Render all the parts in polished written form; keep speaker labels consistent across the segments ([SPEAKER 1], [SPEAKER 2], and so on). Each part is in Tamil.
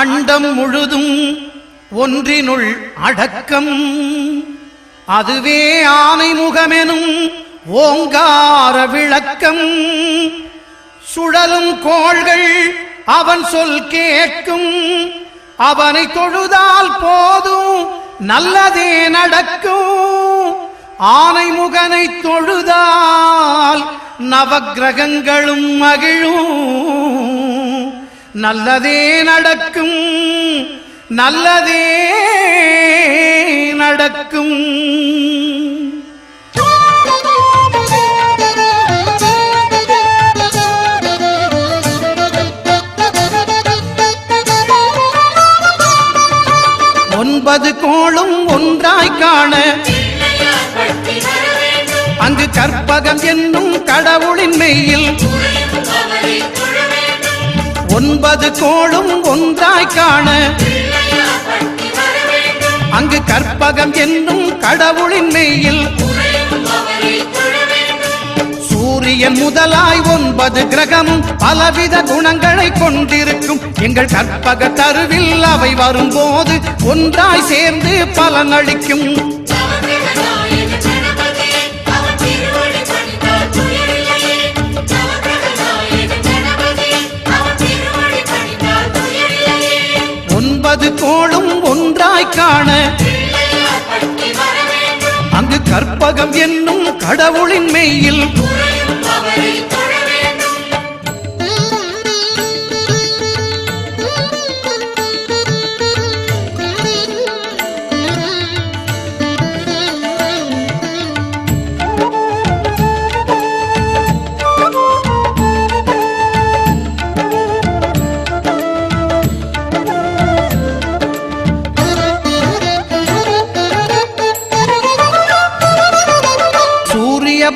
[SPEAKER 1] அண்டம் முழுதும் ஒன்றினுள் அடக்கம். அதுவே ஆனை முகமெனும் ஓங்கார விளக்கம். சுழலும் கோள்கள் அவன் சொல் கேட்கும். அவனை தொழுதால் போதும் நல்லதே நடக்கும். ஆனை முகனை தொழுதால் நவக்கிரகங்களும் மகிழும். நல்லதே நடக்கும், நல்லதே நடக்கும். ஒன்பது கோளும் ஒன்றாய் காண அங்கு கற்பகம் என்னும் கடவுளின் மெய்யில். ஒன்பது கோளும் ஒன்றாய் காண அங்கு கற்பகம் என்னும் கடவுளின் மெய்யில். சூரியன் முதலாய் 9 கிரகமும் பலவித குணங்களை கொண்டிருக்கும். எங்கள் கற்பக தருவில் அவை வரும்போது ஒன்றாய் சேர்ந்து பலனளிக்கும். ஒன்பது கோளும் ஒன்றாய் காண அங்கு கற்பகம் என்னும் கடவுளின் மெய்யில்.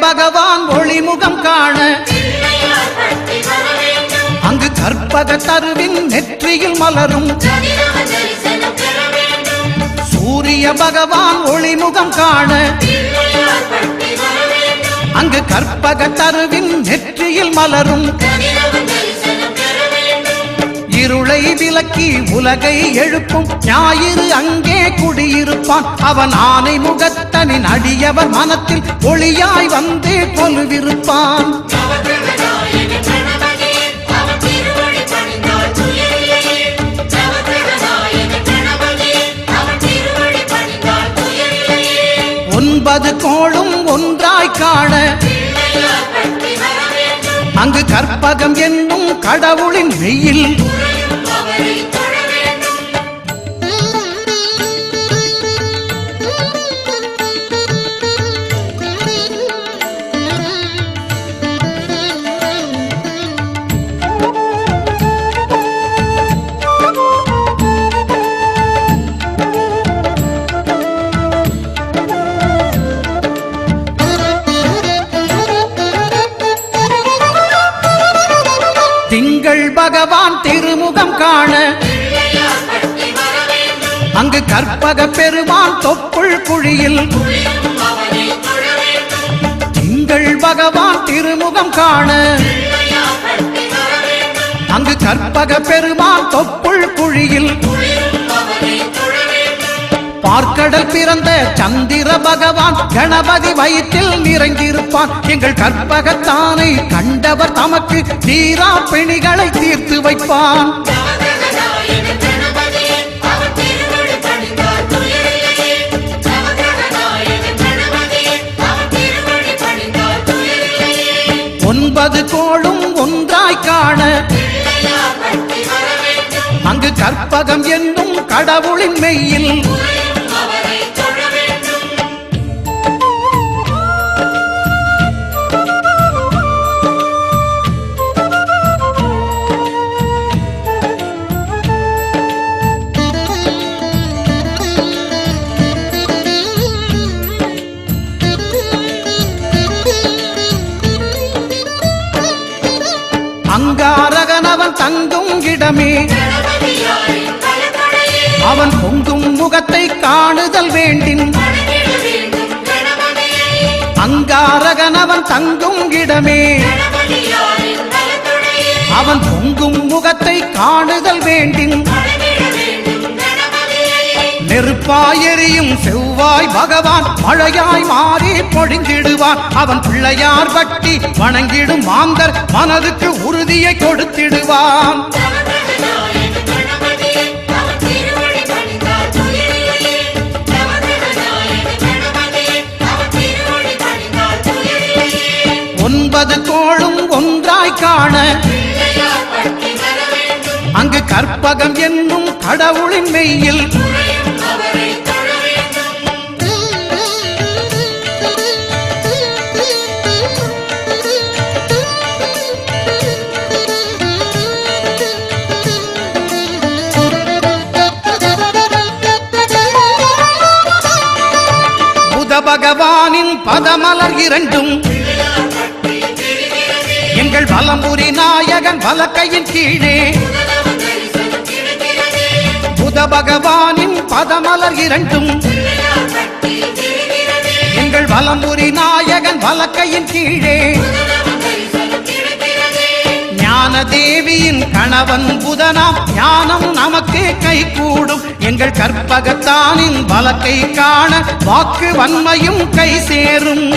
[SPEAKER 1] பகவான் ஒளிமுகம் காண அங்கு கற்பக தருவின் நெற்றியில் மலரும். சூரிய பகவான் ஒளிமுகம் காண அங்கு கற்பக தருவின் நெற்றியில் மலரும். இருளை விலக்கி உலகை எழுப்பும் ஞாயிறு அங்கே குடியிருப்பான். அவன் ஆனை முகத்தனின் அடியவர் மனத்தில் ஒளியாய் வந்து கொலுவிருப்பான். ஒன்பது கோளும் ஒன்றாய் காண அங்கு கற்பகம் என்னும் கடவுளின் மெய்யில். திங்கள் பகவான் திருமுகம் காண அங்கு கற்பக பெருமான் தொப்புள் குழியில். திங்கள் பகவான் திருமுகம் காண அங்கு கற்பக பெருமான் தொப்புள் குழியில். பார்க்கடல் பிறந்த சந்திர பகவான் கணபதி வயிற்றில் நிறைந்திருப்பான். எங்கள் கற்பகத்தானை கண்டவர் தமக்கு தீரா பிணிகளை தீர்த்து வைப்பான். ஒன்பது கோளும் ஒன்றாய் காண அங்கு கற்பகம் என்னும் கடவுளின் மெய்யில். அங்காரகனவன் தங்கும் இடமே அவன் பொங்கும் முகத்தை காணுதல் வேண்டின். அங்காரகனவன் தங்கும் இடமே அவன் பொங்கும் முகத்தை காணுதல் வேண்டின் நெருப்பாய் எரியும் செவ்வாய் பகவான் மழையாய் மாறி பொழிந்திடுவான். அவன் பிள்ளையார் பட்டி வணங்கிடும் மாந்தர் மனதுக்கு உறுதியை கொடுத்திடுவான். ஒன்பது கோளும் ஒன்றாய் காண அங்கு கற்பகம் என்னும் கடவுளின் மெய்யில் புத பகவானின் பதமலர் இரண்டும் எங்கள் வலம்புரி நாயகன் வலக்கையின் கீழே புத பகவானின் பதமலர் இரண்டும் எங்கள் வலம்புரி நாயகன் வலக்கையின் கீழே ஞான தேவியின் கணவன் புதனாம் ஞானம் நமக்கு கை கூடும். எங்கள் கற்பகத்தானின் வலக்கை காண வாக்கு வன்மையும் கை சேரும்.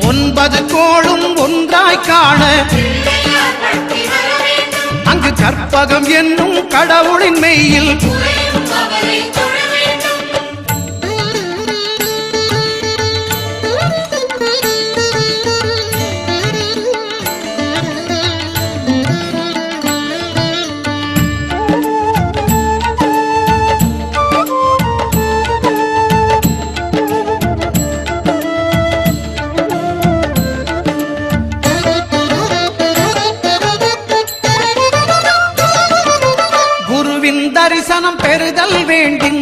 [SPEAKER 1] ஒன்பது கோளும் ஒன்றாய் காண அங்கு கற்பகம் என்னும் கடவுளின் மெய்யில் தரிசனம் பெறுதல் வேண்டின்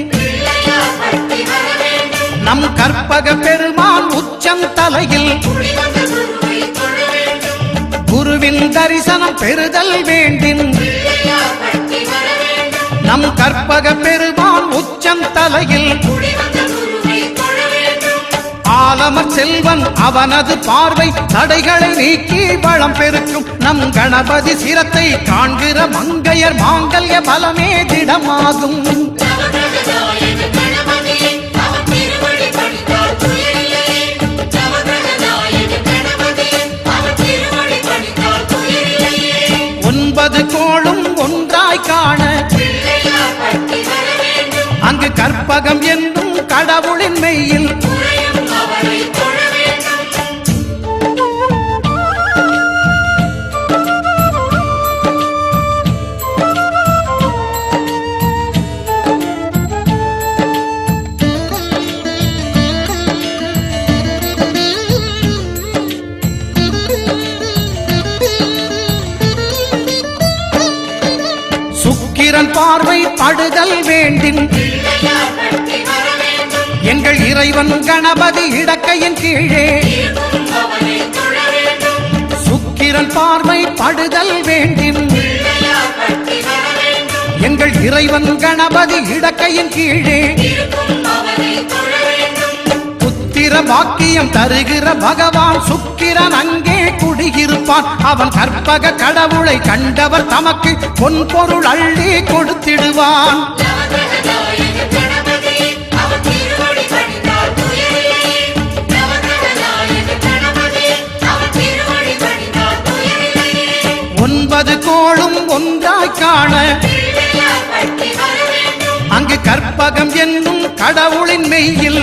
[SPEAKER 1] நம் கற்பக பெருமான் உச்சம் தலையில் குருவின் தரிசனம் பெறுதல் வேண்டின் நம் கற்பக பெருமான் உச்சம் தலையில் ஆலமர் செல்வன் அவனது பார்வை தடைகளை நீக்கி வளம் பெருக்கும். நம் கணபதி சிரத்தை காண்கிற மங்கையர் மாங்கல்ய பலமே திடமாகும். ஒன்பது கோளும் ஒன்றாய் காண அங்கு கற்பகம் என்னும் கடவுளின் மெய்யில் சுக்கிரன் பார்வை படுதல் வேண்டின் எங்கள் இறைவன் கணபதி இடக்கையின் கீழே சுக்கிரன் பார்வை படுதல் வேண்டின் எங்கள் இறைவன் கணபதி இடக்கையின் கீழே புத்திர பாக்கியம் தருகிற பகவான் சுக்கிரன் அங்கே குடியிருப்பான். அவன் கற்பக கடவுளை கண்டவர் தமக்கு பொன் பொருள் அள்ளி கொடுத்திடுவான். ஒன்பது கோளும் ஒன்றாய் காண அங்கு கற்பகம் என்னும் கடவுளின் மெய்யில்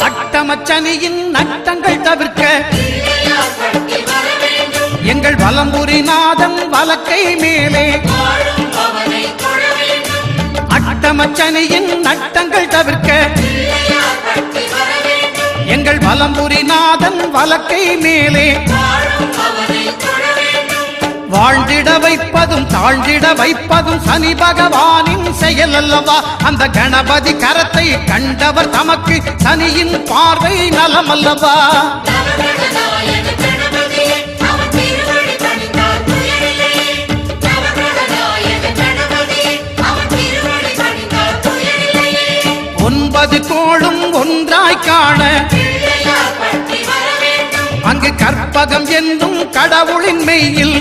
[SPEAKER 1] அட்டமச்சனியின் நட்டங்கள் தவிர்க்க எங்கள் வலம்புரிநாதன் வலக்கை மேலே அட்டமச்சனியின் நட்டங்கள் தவிர்க்க எங்கள் வலம்புரிநாதன் வலக்கை மேலே வாழ்ந்திட வைப்பதும் தாழ்ந்திட வைப்பதும் சனி பகவானின் செயல் அல்லவா? அந்த கணபதி கரத்தை கண்டவர் தமக்கு சனியின் பார்வை நலம் அல்லவா? ஒன்பது கோளும் ஒன்றாய் காண அங்கு கற்பகம் என்னும் கடவுளின் மெய்யில்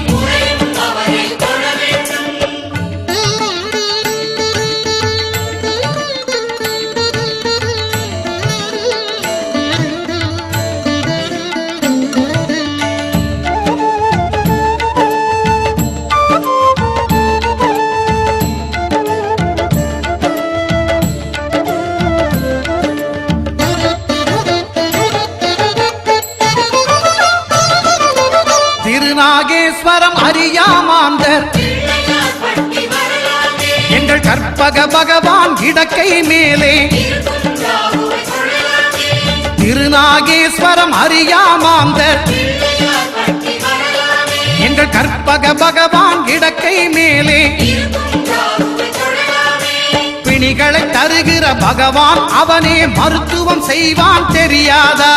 [SPEAKER 1] திருநாகேஸ்வரம் அறியாமாந்தர் எங்கள் கற்பக பகவான் இடக்கை மேலே திருநாகேஸ்வரம் அறியாமாந்தர் எங்கள் கற்பக பகவான் இடக்கை மேலே பிணிகளை தருகிற பகவான் அவனே மருத்துவம் செய்வான் தெரியாதா?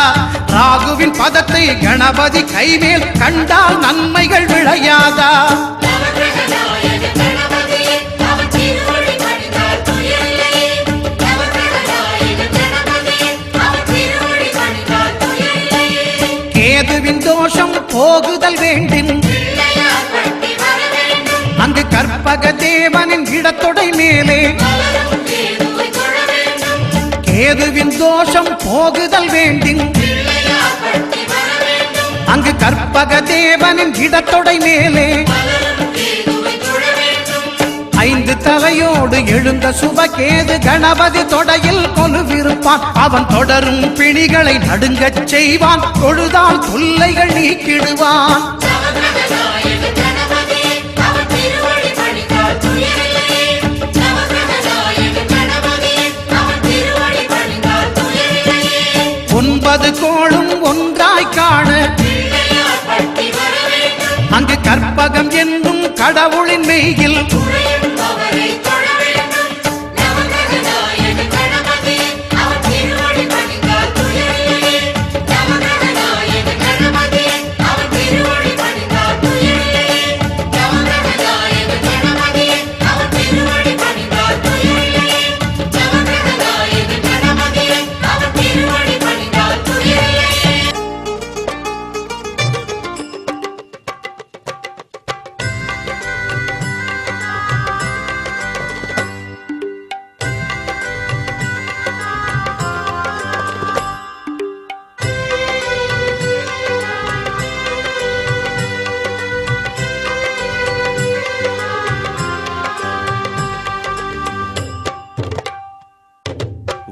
[SPEAKER 1] ராகுவின் பதத்தை கணபதி கைமேல் கண்டால் நன்மைகள் விளையாதா? கேதுவின் தோஷம் போகுதல் வேண்டும் அங்கு கற்பக தேவனின் இடத்தொடை மேலே கேதுவின் தோஷம் போகுதல் வேண்டும் அங்கு கற்பக தேவனின் இடத்தொடை மேலே ஐந்து தலையோடு எழுந்த சுபகேது கணபதி தொடையில் கொலுவிருப்பான். அவன் தொடரும் பிணிகளை நடுங்கச் செய்வான். தொழுதால் தொல்லைகள் நீக்கிடுவான். ஒன்பது கோளும் ஒன்றாய் காண அங்கு கற்பகம் என்னும் கடவுளின் மெய்யில்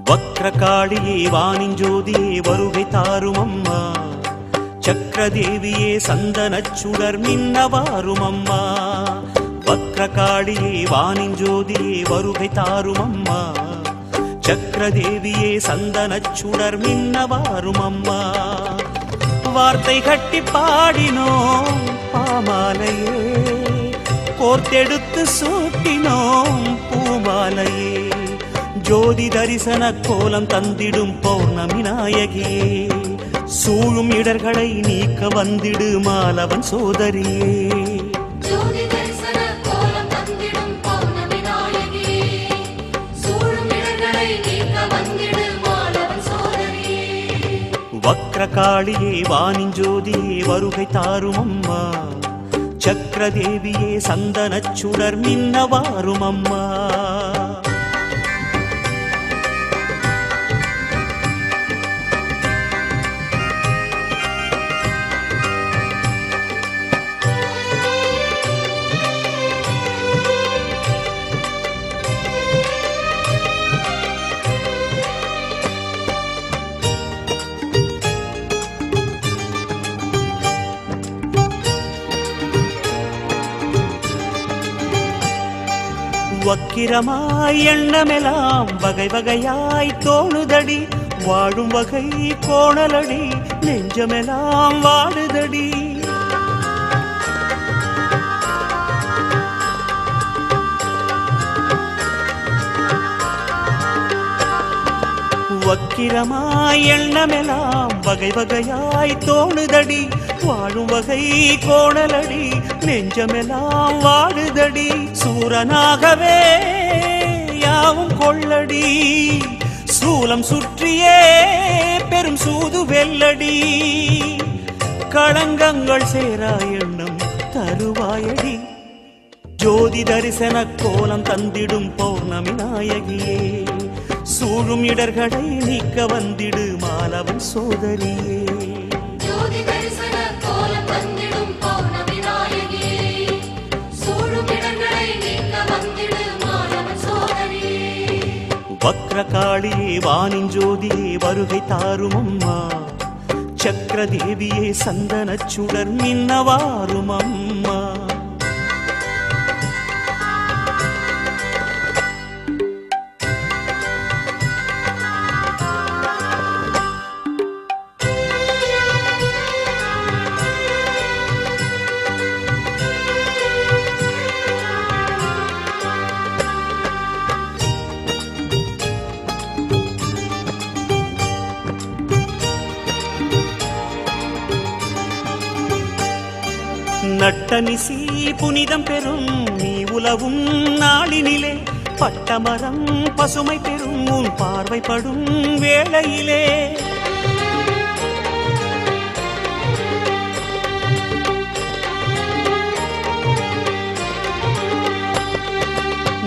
[SPEAKER 2] வக்ரகாளியே வானின் ஜோதியே வருகை தாரும் அம்மா. சக்கரதேவியே சந்தனச் சுடர் மின்னவாரும் அம்மா. வக்ரகாளியே வானின் ஜோதியே வருகை தாரும் அம்மா. சக்கரதேவியே சந்தனச் சுடர் மின்னவாரும் அம்மா. வார்த்தை கட்டி பாடினோம் பாமாலையே, கோர்த்தெடுத்து சூட்டினோம் பூமாலையே. ஜோதி தரிசன கோலம் தந்திடும் பௌர்ணமி நாயகியே, சூழும் இடர்களை நீக்க வந்திடு மாலவன் சோதரியே. வக்ரகாளியே வானின் ஜோதியே வருகை தாரும் அம்மா. சக்கரதேவியே சந்தனச் சுடர் மின்னவாரும் அம்மா. வக்கிரமாய் எண்ணமெல்லாம் வகை வகையாய் தோணுதடி, வாழும் வகை கோணலடி நெஞ்சமெல்லாம் வாடுதடி. வக்கிரமாய் எண்ணமெல்லாம் வகை வகையாய் தோணுதடி வாழும் வகை கோணலடி நெஞ்சமெல்லாம் வாடுதடி சூரனாகவே யாவும் கொள்ளடி சூலம் சுற்றியே பெரும் சூது வெல்லடி களங்கங்கள் சேரா எண்ணம் தருவாயடி ஜோதி தரிசன கோலம் தந்திடும் பௌர்ணமி நாயகியே சூழும் இடர்களை நீக்க வந்திடு மாலவன் சோதரியே
[SPEAKER 3] ஜோதி தரிசன கோலம் தந்திடும் பௌர்ணமி நாயகியே சூழும் இடர்களை நீக்க வந்திடு மாலவன் சோதரியே
[SPEAKER 2] வக்ரகாளியே வானின் ஜோதியே வருகை தாரும் அம்மா சக்கர தேவியே சந்தனச் சுடர் மின்னவாரும் அம்மா நட்டனிசி புனிதம் பெறும் நீ உலவும் நாளினிலே பட்டமரம் பசுமை பெறும் உன் பார்வைப்படும் வேளையிலே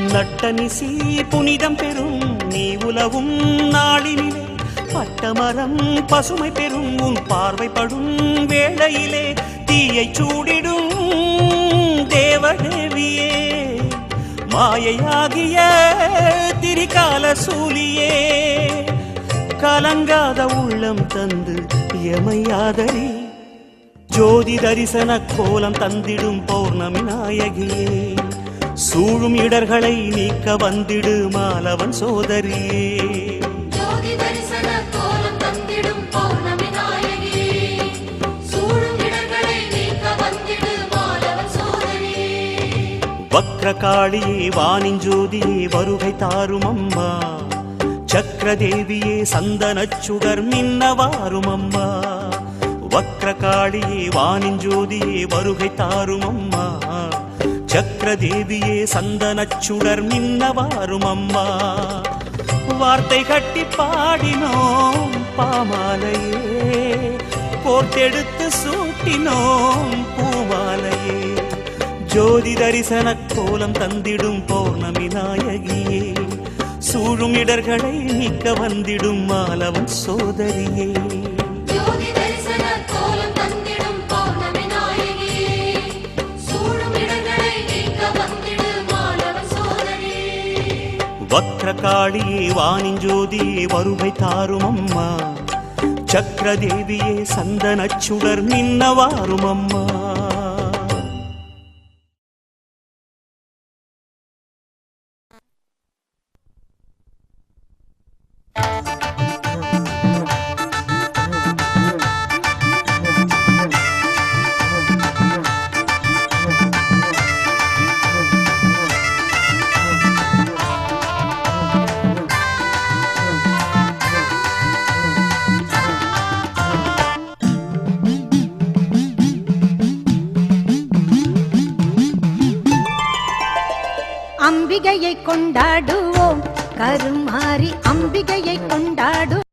[SPEAKER 2] நட்டனிசி புனிதம் பெறும் நீ உலவும் நாளினிலே பட்டமரம் பசுமை பெறும் உன் பார்வைப்படும் வேளையிலே தீயை சூடிடும் தேவதேவியே மாயையாகிய திரிகால சூலியே கலங்காத உள்ளம் தந்து எமையாதரி ஜோதி தரிசன கோலம் தந்திடும் பௌர்ணமி நாயகியே சூழும் இடர்களை நீக்க வந்திடு மாலவன் சோதரியே
[SPEAKER 3] ஜோதி தரிசன கோலம் தந்திடும் பௌர்ணமி நாயகியே சூழும் இடர்களை நீக்க வந்திடு மாலவன் சோதரியே
[SPEAKER 2] வக்ரகாளியே வானின் ஜோதியே வருகை தாரும் அம்மா சக்கர தேவியே சந்தனச் சுடர் மின்னவாரும் அம்மா வக்ரகாளியே வானின் ஜோதியே வருகை தாரும் அம்மா சக்கர தேவியே சந்தனச் சுடர் மின்னவாரும் அம்மா வார்த்தை கட்டி பாடினோம் பாமாலையே கோர்த்தெடுத்து சூட்டினோம் பூமாலையே ஜோதி தரிசன கோலம் தந்திடும் பௌர்ணமி நாயகியே சூழும் இடர்களை நீக்க வந்திடும் மாலவன் சோதரியே
[SPEAKER 3] ஜோதி தரிசன கோலம் தந்திடும் பௌர்ணமி நாயகியே சூழும் இடர்களை நீக்க வந்திடு மாலவன் சோதரியே
[SPEAKER 2] வக்ரகாளியே வானின் ஜோதியே வருகை தாரும் அம்மா சக்கர தேவியே சந்தனச் சுடர் மின்னவாரும் அம்மா
[SPEAKER 4] அம்பிகையை கொண்டாடுவோம் கருமாரி அம்பிகையை கொண்டாடு